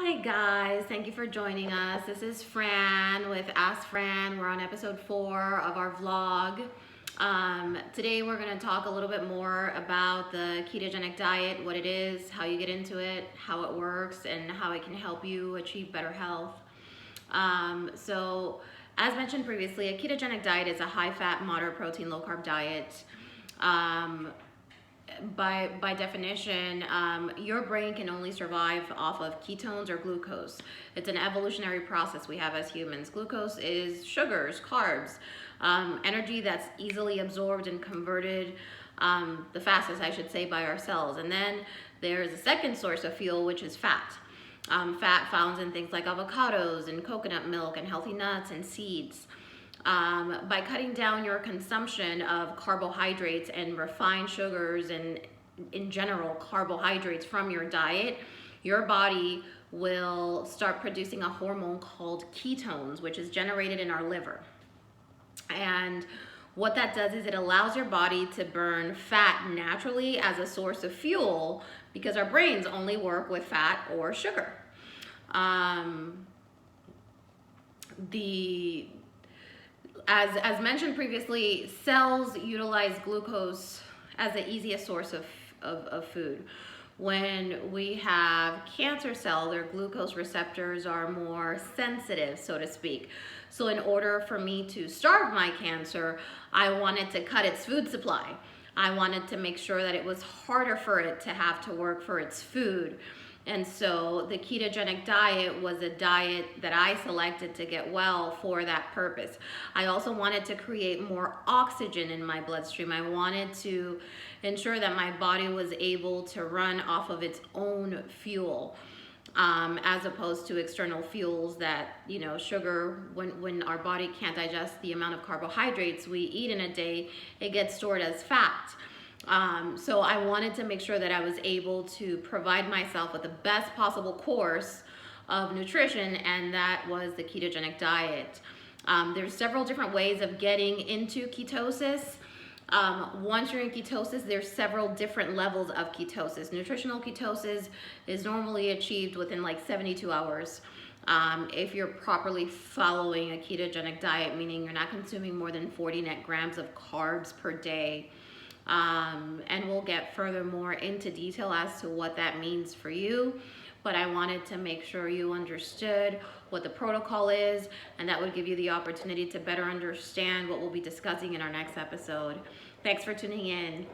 Hi guys, thank you for joining us. This is Fran with Ask Fran. We're on episode 4 of our vlog. Today we're going to talk a little bit more about the ketogenic diet, what it is, how you get into it, how it works, and how it can help you achieve better health. So as mentioned previously, a ketogenic diet is a high-fat, moderate protein, low-carb diet. By definition, your brain can only survive off of ketones or glucose. It's an evolutionary process we have as humans. Glucose is sugars, carbs, energy that's easily absorbed and converted the fastest, I should say, by our cells. And then there's a second source of fuel, which is fat. Fat found in things like avocados and coconut milk and healthy nuts and seeds. By cutting down your consumption of carbohydrates and refined sugars and in general carbohydrates from your diet, your body will start producing a hormone called ketones, which is generated in our liver. And what that does is it allows your body to burn fat naturally as a source of fuel because our brains only work with fat or sugar. As mentioned previously, cells utilize glucose as the easiest source of food. When we have cancer cells, their glucose receptors are more sensitive, so to speak. So in order for me to starve my cancer, I wanted to cut its food supply. I wanted to make sure that it was harder for it to have to work for its food. And so the ketogenic diet was a diet that I selected to get well for that purpose. I also wanted to create more oxygen in my bloodstream. I wanted to ensure that my body was able to run off of its own fuel, as opposed to external fuels that, sugar, when our body can't digest the amount of carbohydrates we eat in a day, it gets stored as fat. So I wanted to make sure that I was able to provide myself with the best possible course of nutrition, and that was the ketogenic diet. There's several different ways of getting into ketosis. Once you're in ketosis, there's several different levels of ketosis. Nutritional ketosis is normally achieved within like 72 hours. If you're properly following a ketogenic diet, meaning you're not consuming more than 40 net grams of carbs per day. And we'll get furthermore into detail as to what that means for you. But I wanted to make sure you understood what the protocol is, and that would give you the opportunity to better understand what we'll be discussing in our next episode. Thanks for tuning in.